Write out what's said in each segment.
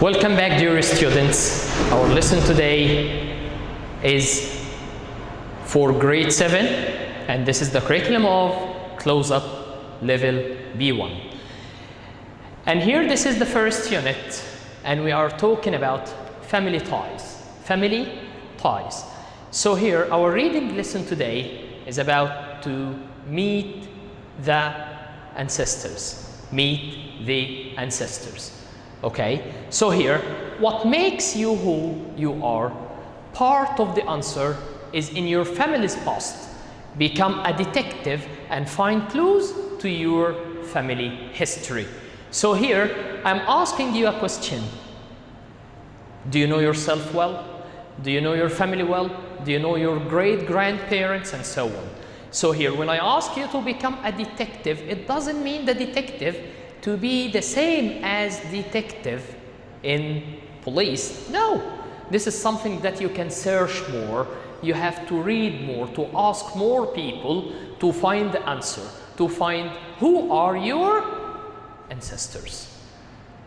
Welcome back, dear students. Our lesson today is for grade 7, and this is the curriculum of Close-Up Level B1. And here, this is the first unit, and we are talking about family ties. Family ties. So here, our reading lesson today is about to meet the ancestors. Meet the ancestors. Okay, so here, what makes you who you are, part of the answer is in your family's past. Become a detective and find clues to your family history. So here, I'm asking you a question. Do you know yourself well? Do you know your family well? Do you know your great-grandparents and so on? So here, when I ask you to become a detective, it doesn't mean the detective to be the same as detective in police. No, this is something that you can search more. You have to read more, to ask more people to find the answer, to find who are your ancestors.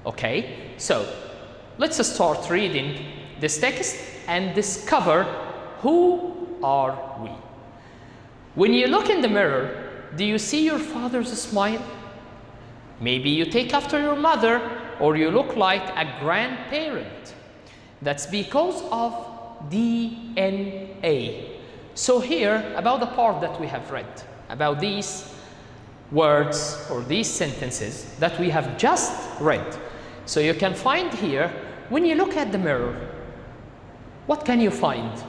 Okay, so let's start reading this text and discover who are we. When you look in the mirror, do you see your father's smile? Maybe you take after your mother, or you look like a grandparent. That's because of DNA. So here, about the part that we have read, about these words or these sentences that we have just read. So you can find here, when you look at the mirror, what can you find?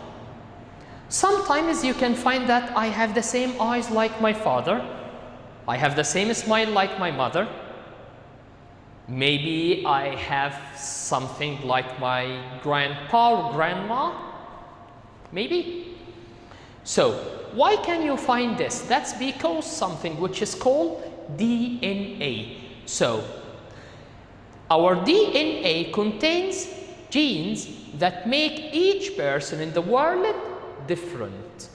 Sometimes you can find that I have the same eyes like my father. I have the same smile like my mother. Maybe I have something like my grandpa or grandma. Maybe. So, why can you find this? That's because something which is called DNA. So, our DNA contains genes that make each person in the world different.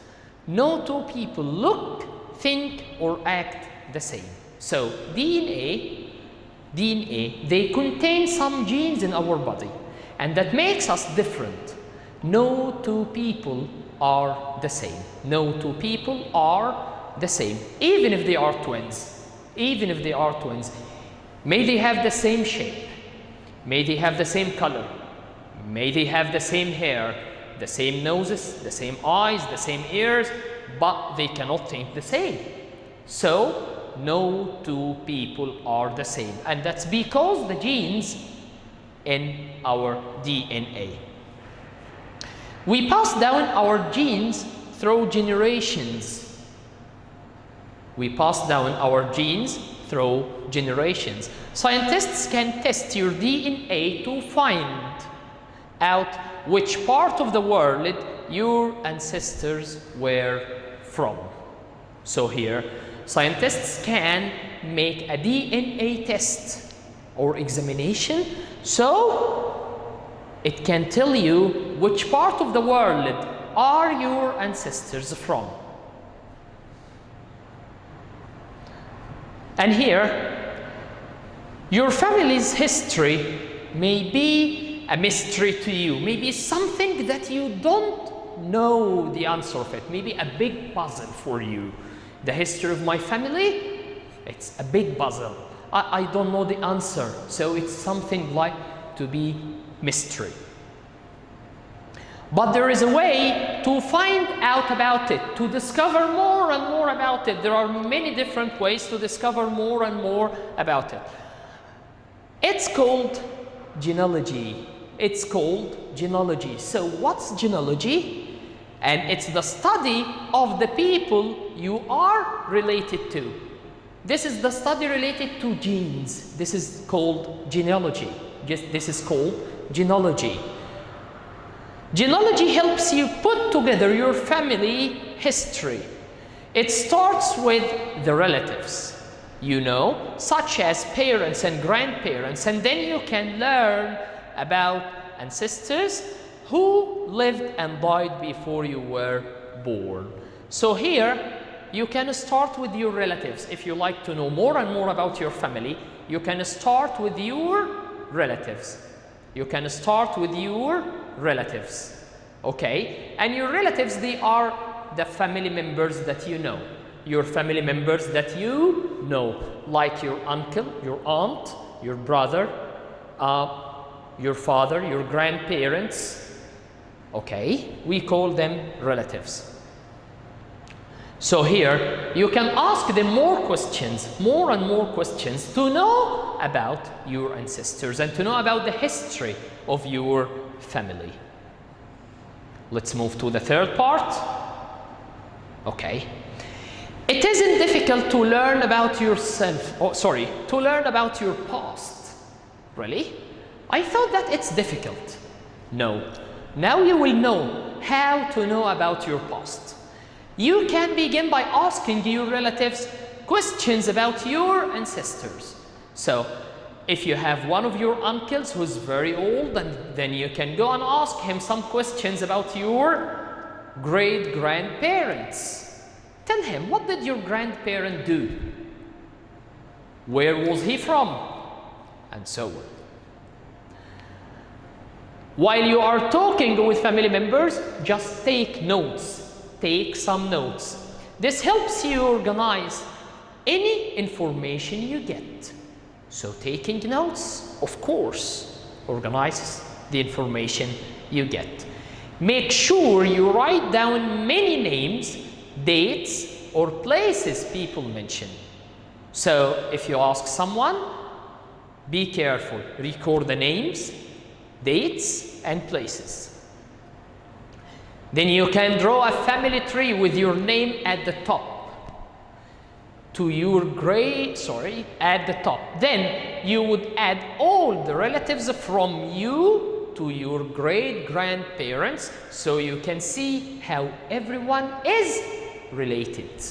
No two people look, think, or act the same. So DNA, they contain some genes in our body, and that makes us different. No two people are the same. No two people are the same, even if they are twins. Even if they are twins. May they have the same shape. May they have the same color. May they have the same hair, the same noses, the same eyes, the same ears, but they cannot think the same. So, no two people are the same. And that's because the genes in our DNA. We pass down our genes through generations. We pass down our genes through generations. Scientists can test your DNA to find out which part of the world your ancestors were from. So here, scientists can make a DNA test or examination, so it can tell you which part of the world are your ancestors from. And here, your family's history may be a mystery to you, maybe something that you don't know the answer of it, maybe a big puzzle for you. The history of my family, it's a big puzzle. I don't know the answer, so it's something like to be mystery. But there is a way to find out about it, to discover more and more about it. There are many different ways to discover more and more about it. It's called genealogy. It's called genealogy. So what's genealogy? And it's the study of the people you are related to. This is the study related to genes. This is called genealogy. This is called genealogy. Genealogy helps you put together your family history. It starts with the relatives, you know, such as parents and grandparents, and then you can learn about ancestors who lived and died before you were born. So here, you can start with your relatives. If you like to know more and more about your family, you can start with your relatives. You can start with your relatives, okay? And your relatives, they are the family members that you know. Your family members that you know, like your uncle, your aunt, your brother, your father, your grandparents, okay? We call them relatives. So here, you can ask them more questions, more and more questions to know about your ancestors and to know about the history of your family. Let's move to the third part. Okay. It isn't difficult to learn about yourself, to learn about your past. Really? I thought that it's difficult. No. Now you will know how to know about your past. You can begin by asking your relatives questions about your ancestors. So, if you have one of your uncles who's very old, and then you can go and ask him some questions about your great-grandparents. Tell him, what did your grandparent do? Where was he from? And so on. While you are talking with family members, just take notes. Take some notes. This helps you organize any information you get. So taking notes, of course, organizes the information you get. Make sure you write down many names, dates, or places people mention. So if you ask someone, be careful. Record the names, dates, and places. Then you can draw a family tree with your name at the top. At the top. Then you would add all the relatives from you to your great-grandparents so you can see how everyone is related.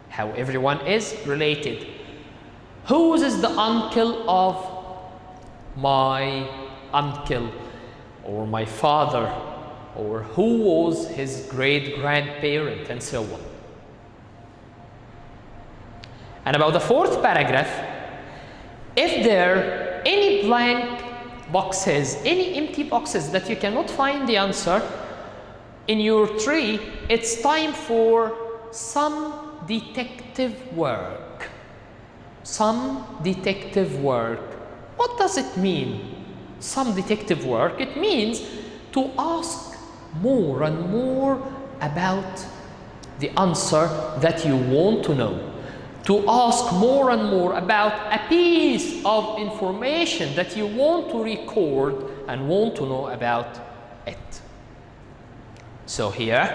How everyone is related. Who is the uncle of my uncle or my father? Or who was his great-grandparent, and so on. And about the fourth paragraph, if there are any blank boxes, any empty boxes that you cannot find the answer in your tree, it's time for some detective work. Some detective work. What does it mean? Some detective work? It means to ask more and more about the answer that you want to know. To ask more and more about a piece of information that you want to record and want to know about it. So here,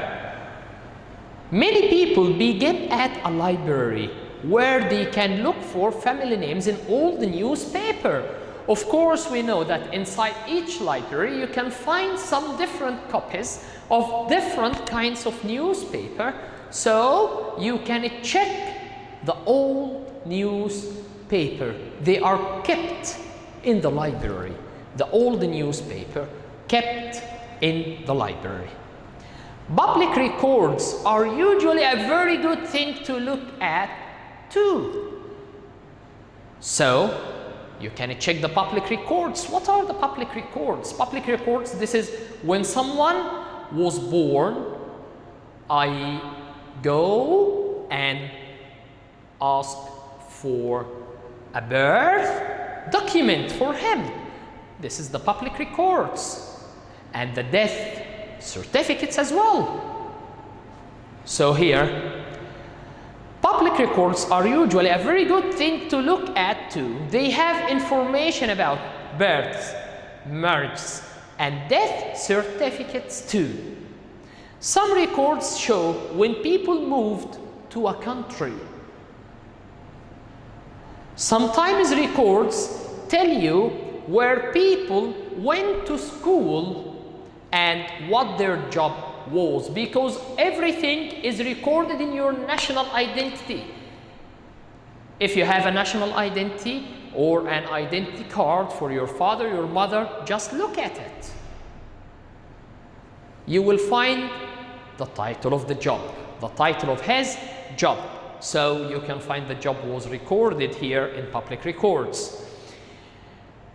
many people begin at a library where they can look for family names in all the newspaper. Of course, we know that inside each library you can find some different copies of different kinds of newspaper, so you can check the old newspaper. They are kept in the library. The old newspaper kept in the library. Public records are usually a very good thing to look at too. So, you can check the public records. What are the public records? Public records, this is when someone was born, I go and ask for a birth document for him. This is the public records. And the death certificates as well. So here, public records are usually a very good thing to look at too. They have information about births, marriages, and death certificates too. Some records show when people moved to a country. Sometimes records tell you where people went to school and what their job was, because everything is recorded in your national identity. If you have a national identity or an identity card for your father, your mother, just look at it. You will find the title of the job, the title of his job. So you can find the job was recorded here in public records.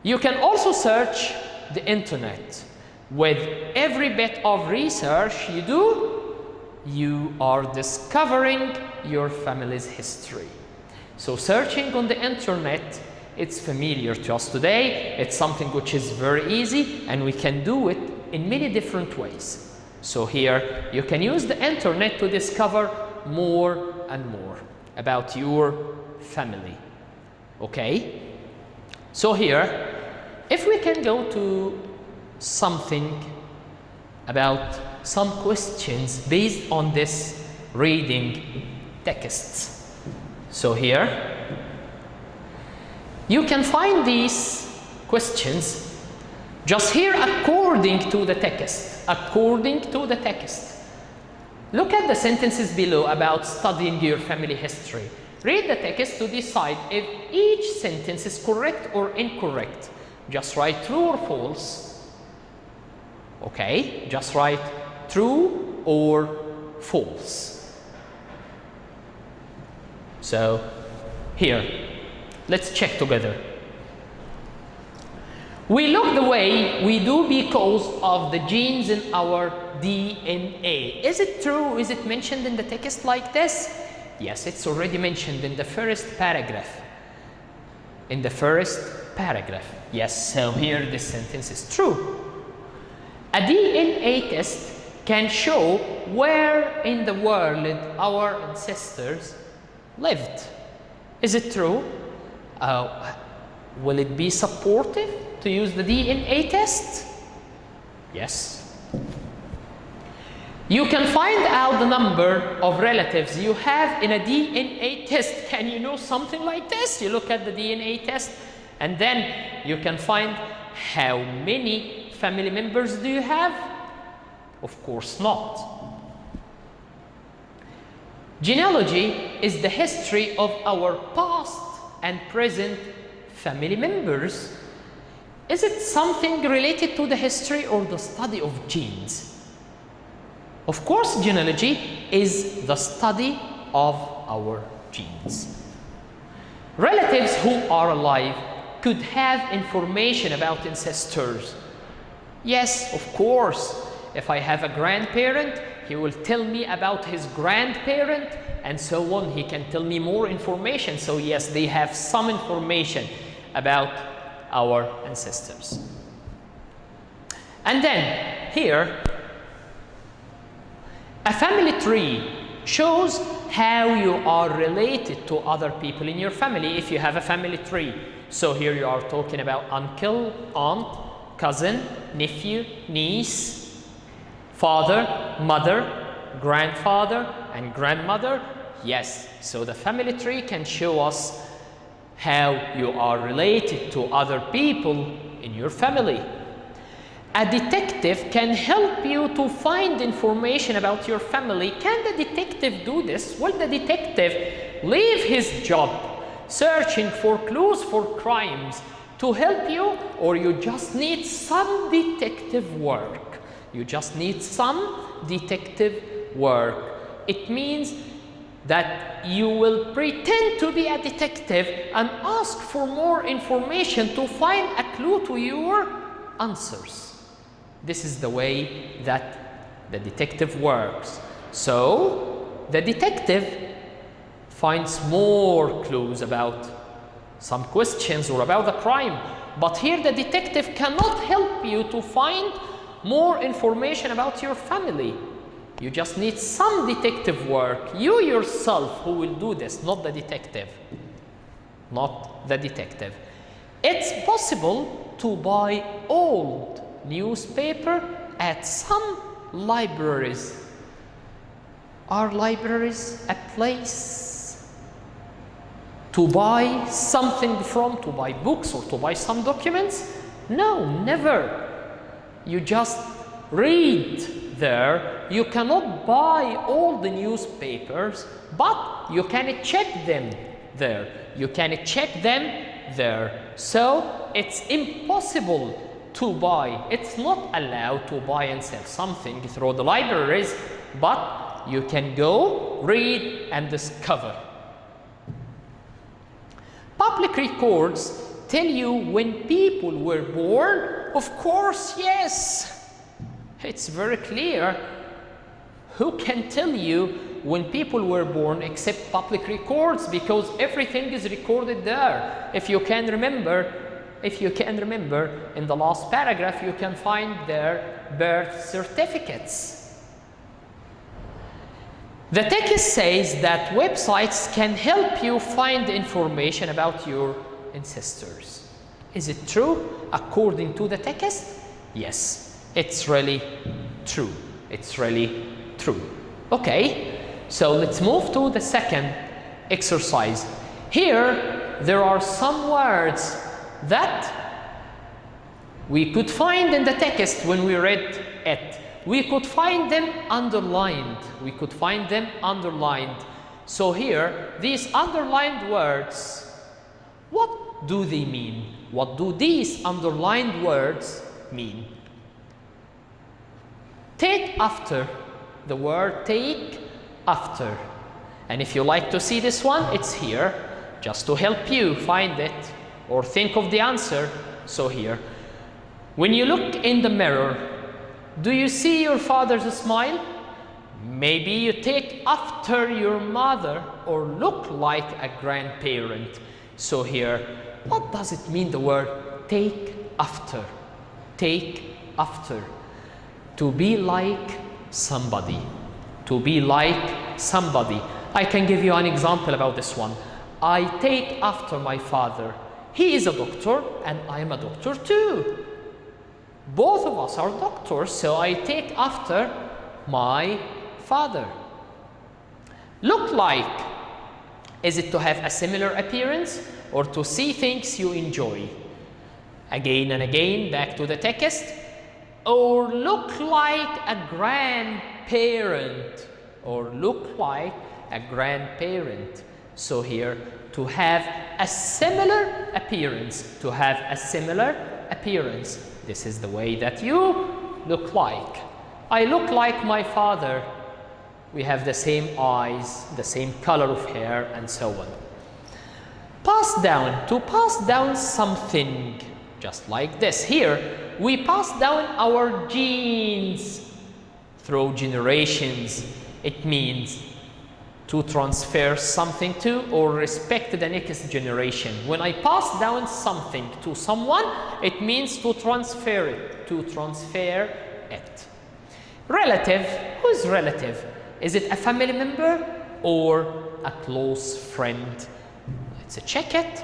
You can also search the internet with every bit of research you do, you are discovering your family's history. So searching on the internet, it's familiar to us today. It's something which is very easy, and we can do it in many different ways. So here you can use the internet to discover more and more about your family. Okay? So here, if we can go to something about some questions based on this reading texts. So here, you can find these questions just here according to the text. According to the text. Look at the sentences below about studying your family history. Read the text to decide if each sentence is correct or incorrect. Just write true or false. Okay, just write true or false. So here, let's check together. We look the way we do because of the genes in our DNA. Is it true? Is it mentioned in the text like this? Yes, it's already mentioned in the first paragraph. In the first paragraph. Yes, so here this sentence is true. A DNA test can show where in the world our ancestors lived. Is it true? Will it be supportive to use the DNA test? Yes. You can find out the number of relatives you have in a DNA test. Can you know something like this? You look at the DNA test and then you can find how many family members do you have? Of course not. Genealogy is the history of our past and present family members. Is it something related to the history or the study of genes? Of course, genealogy is the study of our genes. Relatives who are alive could have information about ancestors. Yes, of course. If I have a grandparent, he will tell me about his grandparent, and so on. He can tell me more information. So yes, they have some information about our ancestors. And then here, a family tree shows how you are related to other people in your family if you have a family tree. So here you are talking about uncle, aunt, cousin, nephew, niece, father, mother, grandfather, and grandmother. Yes, so the family tree can show us how you are related to other people in your family. A detective can help you to find information about your family. Can the detective do this? Will the detective leave his job searching for clues for crimes to help you, or you just need some detective work? You just need some detective work. It means that you will pretend to be a detective and ask for more information to find a clue to your answers. This is the way that the detective works. So, the detective finds more clues about some questions or about the crime. But here the detective cannot help you to find more information about your family. You just need some detective work. You yourself who will do this, not the detective. Not the detective. It's possible to buy old newspaper at some libraries. Are libraries a place to buy something from, to buy books or to buy some documents? No, never. You just read there. You cannot buy all the newspapers, but you can check them there. You can check them there. So it's impossible to buy. It's not allowed to buy and sell something through the libraries, but you can go, read, and discover. Public records tell you when people were born Of course, yes. It's very clear. Who can tell you when people were born except public records, because everything is recorded there. If you can remember, in the last paragraph, you can find their birth certificates. The text says that websites can help you find information about your ancestors. Is it true according to the text? Yes, it's really true. It's really true. Okay, so let's move to the second exercise. Here, there are some words that we could find in the text when we read it. We could find them underlined. So here, these underlined words, what do they mean? What do these underlined words mean? Take after. The word take after. And if you like to see this one, it's here, just to help you find it or think of the answer. So here, when you look in the mirror, do you see your father's smile? Maybe you take after your mother or look like a grandparent. So here, what does it mean, the word take after? Take after. To be like somebody. To be like somebody. I can give you an example about this one. I take after my father. He is a doctor and I am a doctor too. Both of us are doctors, so I take after my father. Look like. Is it to have a similar appearance or to see things you enjoy? Again and again, back to the text. Or look like a grandparent. Or look like a grandparent. So here, to have a similar appearance. To have a similar appearance. This is the way that you look like. I look like my father. We have the same eyes, the same color of hair, and so on. Pass down. To pass down something, just like this. Here, we pass down our genes through generations. It means to transfer something to or respect the next generation. When I pass down something to someone, it means to transfer it. To transfer it. Relative. Who is relative? Is it a family member or a close friend? Let's check it.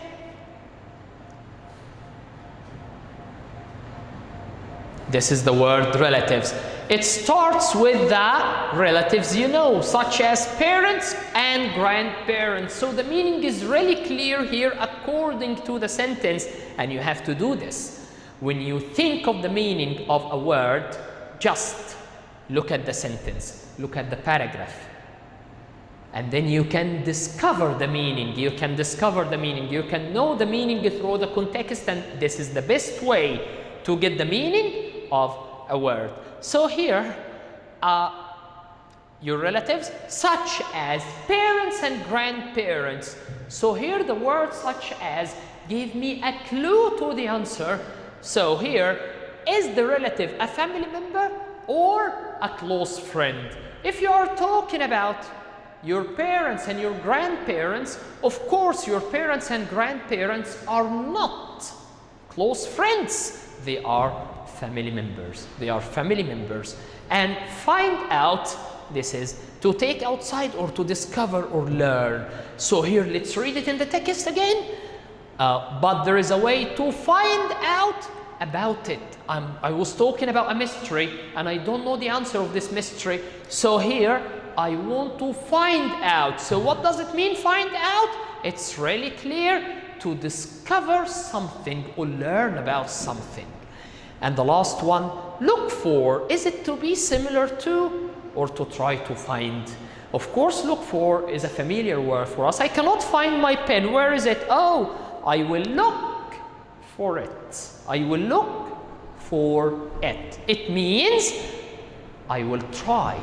This is the word relatives. It starts with the relatives you know, such as parents and grandparents. So the meaning is really clear here according to the sentence, and you have to do this. When you think of the meaning of a word, just look at the sentence, look at the paragraph. And then you can discover the meaning. You can know the meaning through the context, and this is the best way to get the meaning of a word. So here, your relatives, such as parents and grandparents. So here the word such as gave me a clue to the answer. So here, is the relative a family member or a close friend? If you are talking about your parents and your grandparents, of course your parents and grandparents are not close friends. They are family members. And find out, this is to take outside or to discover or learn. So here, let's read it in the text again. But there is a way to find out about it. I was talking about a mystery and I don't know the answer of this mystery. So here, I want to find out. So what does it mean, find out? It's really clear, to discover something or learn about something. And the last one, look for. Is it to be similar to or to try to find? Of course, look for is a familiar word for us. I cannot find my pen. Where is it? Oh, I will look for it. I will look for it. It means I will try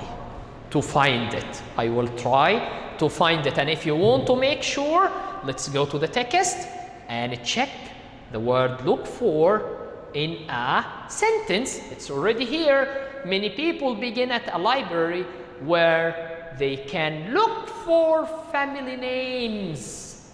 to find it. I will try to find it. And if you want to make sure, let's go to the text and check the word look for in a sentence. It's already here. Many people begin at a library where they can look for family names.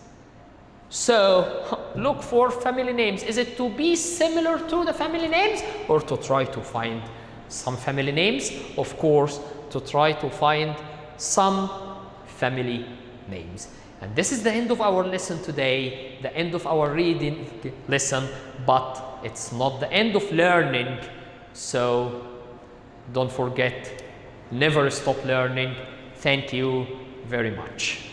So, look for family names. Is it to be similar to the family names or to try to find some family names? Of course, to try to find some family names. And this is the end of our lesson today, the end of our reading lesson, but it's not the end of learning. So don't forget, never stop learning. Thank you very much.